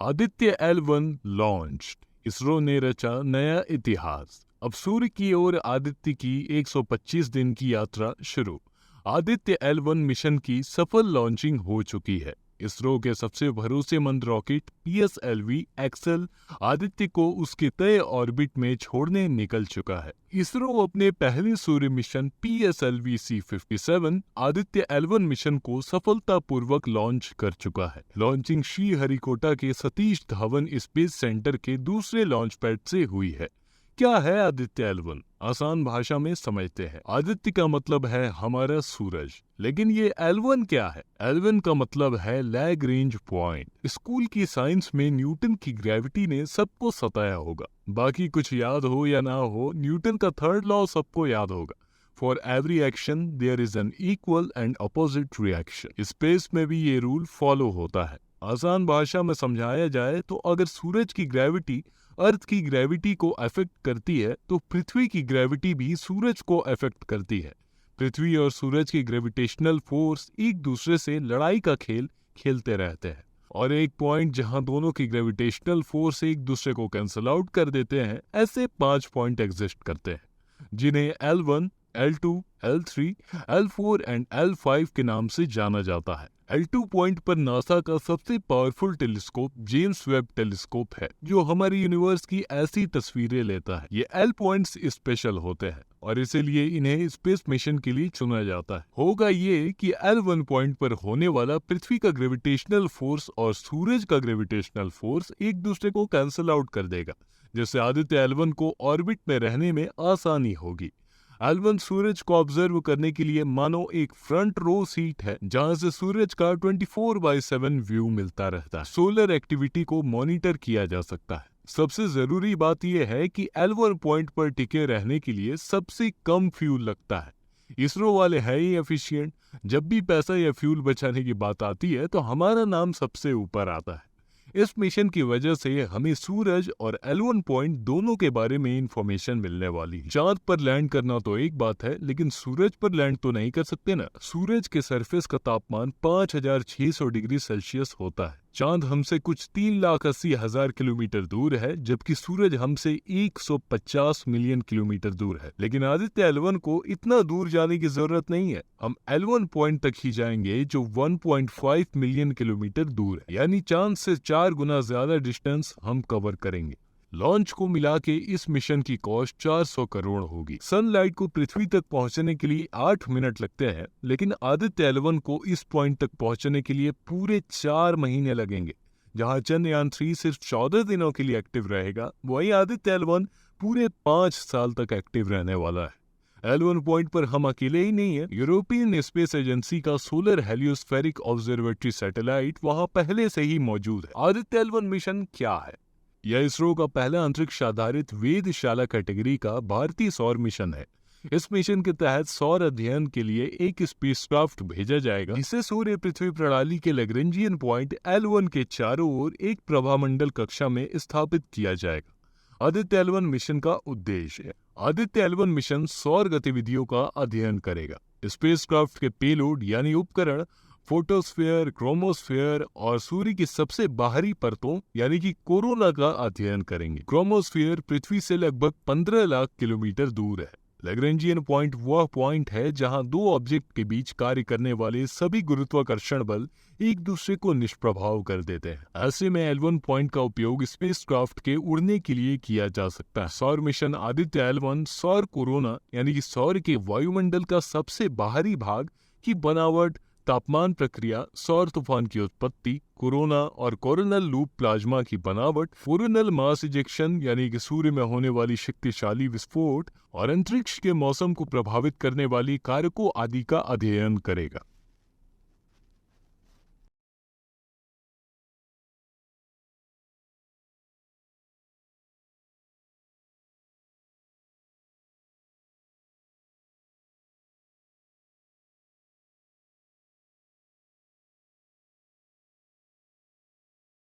Aditya L1 launched, ISRO ने रचा नया इतिहास। अब सूर्य की ओर आदित्य की 125 दिन की यात्रा शुरू। आदित्य L1 मिशन की सफल लॉन्चिंग हो चुकी है। इसरो के सबसे भरोसेमंद रॉकेट PSLV एक्सेल आदित्य को उसके तय ऑर्बिट में छोड़ने निकल चुका है। इसरो अपने पहले सूर्य mission PSLV C57 Aditya L1 mission को सफलतापूर्वक लॉन्च कर चुका है। लॉन्चिंग श्रीहरिकोटा के सतीश धवन स्पेस सेंटर के दूसरे लॉन्च पैड से हुई है। क्या है आदित्य L1? आसान भाषा में समझते हैं। आदित्य का मतलब है हमारा सूरज, लेकिन ये L1 क्या है? L1 का मतलब है लैग्रेंज पॉइंट। स्कूल की साइंस में न्यूटन की ग्रेविटी ने सबको सताया होगा। बाकी कुछ याद हो या ना हो, न्यूटन का थर्ड लॉ सबको याद होगा। For every action there is an equal and opposite reaction. Space में भी ये रूल फॉलो होता है। आसान भाषा में समझाया जाए तो अगर सूरज की ग्रेविटी अर्थ की ग्रेविटी को अफेक्ट करती है तो पृथ्वी की ग्रेविटी भी सूरज को अफेक्ट करती है। पृथ्वी और सूरज की ग्रेविटेशनल फोर्स एक दूसरे से लड़ाई का खेल खेलते रहते हैं, और एक पॉइंट जहां दोनों की ग्रेविटेशनल फोर्स एक दूसरे को कैंसल आउट कर देते हैं, ऐसे 5 पॉइंट एग्जिस्ट करते हैं, जिन्हें L1, L2, L3, L4 and L5 के नाम से जाना जाता है। L2 पॉइंट पर नासा का सबसे powerful telescope James Webb telescope है, जो हमारी यूनिवर्स की ऐसी तस्वीरें लेता है। ये L पॉइंट्स स्पेशल होते हैं और इसीलिए इन्हें स्पेस मिशन के लिए चुना जाता है। होगा ये कि L1 पॉइंट पर होने वाला पृथ्वी का ग्रेविटेशनल फोर्स और सूरज का ग्रेविटेशनल फोर्स एक दूसरे को कैंसल आउट कर देगा, जिससे आदित्य L1 को ऑर्बिट में रहने में आसानी होगी। L1 सूरज को ऑब्जर्व करने के लिए मानो एक फ्रंट रो सीट है, जहां से सूरज का 24/7 व्यू मिलता रहता है। सोलर एक्टिविटी को मॉनिटर किया जा सकता है। सबसे जरूरी बात यह है कि L1 पॉइंट पर टिके रहने के लिए सबसे कम फ्यूल लगता है। इसरो वाले है ही एफिशिएंट। जब भी पैसा या फ्यूल बचाने की बात आती है तो हमारा नाम सबसे ऊपर आता है। इस मिशन की वजह से हमें सूरज और L1 पॉइंट दोनों के बारे में इंफॉर्मेशन मिलने वाली है। चांद पर लैंड करना तो एक बात है, लेकिन सूरज पर लैंड तो नहीं कर सकते ना। सूरज के सरफेस का तापमान 5600 डिग्री सेल्सियस होता है। चांद हमसे कुछ 3,80,000 किलोमीटर दूर है, जबकि सूरज हमसे 150 मिलियन किलोमीटर दूर है। लेकिन आदित्य L1 को इतना दूर जाने की जरूरत नहीं है। हम L1 पॉइंट तक ही जाएंगे, जो 1.5 मिलियन किलोमीटर दूर है, यानी चांद से 4 गुना ज्यादा डिस्टेंस हम कवर करेंगे। लॉन्च को मिला के इस मिशन की कॉस्ट 400 करोड़ होगी। सनलाइट को पृथ्वी तक पहुंचने के लिए 8 मिनट लगते हैं, लेकिन आदित्य L1 को इस पॉइंट तक पहुंचने के लिए पूरे 4 महीने लगेंगे। जहां चंद्रयान 3 सिर्फ 14 दिनों के लिए एक्टिव रहेगा, वहीं आदित्य L1 पूरे 5 साल तक एक्टिव रहने वाला है। L1 पॉइंट पर हम अकेले ही नहीं है। यूरोपियन स्पेस एजेंसी का सोलर हेलियोस्फेरिक ऑब्जर्वेटरी सैटेलाइट वहां पहले से ही मौजूद है। आदित्य L1 मिशन क्या है? यह इसरो का पहला अंतरिक्ष आधारित वेधशाला कैटेगरी का भारतीय सौर मिशन है। इस मिशन के तहत सौर अध्ययन के लिए एक स्पेसक्राफ्ट भेजा जाएगा, जिसे सूर्य पृथ्वी प्रणाली के लैग्रेंजियन पॉइंट L1 के चारों ओर एक प्रभामंडल कक्षा में स्थापित किया जाएगा। आदित्य L1 मिशन का उद्देश्य: आदित्य L1 मिशन सौर गतिविधियों का अध्ययन करेगा। स्पेसक्राफ्ट के पेलोड यानी उपकरण फोटोस्फीयर, क्रोमोस्फीयर और सूर्य की सबसे बाहरी परतों यानी कि कोरोना का अध्ययन करेंगे। क्रोमोस्फीयर पृथ्वी से लगभग 15 लाख किलोमीटर दूर है। लैग्रेंजियन पॉइंट वह पॉइंट है जहां दो ऑब्जेक्ट के बीच कार्य करने वाले सभी गुरुत्वाकर्षण बल एक दूसरे को निष्प्रभाव कर देते हैं। ऐसे में L1 पॉइंट का उपयोग स्पेसक्राफ्ट के उड़ने के लिए किया जा सकता है। सौर मिशन आदित्य L1 सौर कोरोना यानी कि सौर के वायुमंडल का सबसे बाहरी भाग की बनावट, तापमान प्रक्रिया, सौर तूफान की उत्पत्ति, कोरोना और कोरोनल लूप प्लाज्मा की बनावट, कोरोनल मास इजेक्शन यानी कि सूर्य में होने वाली शक्तिशाली विस्फोट और अंतरिक्ष के मौसम को प्रभावित करने वाली कारकों आदि का अध्ययन करेगा।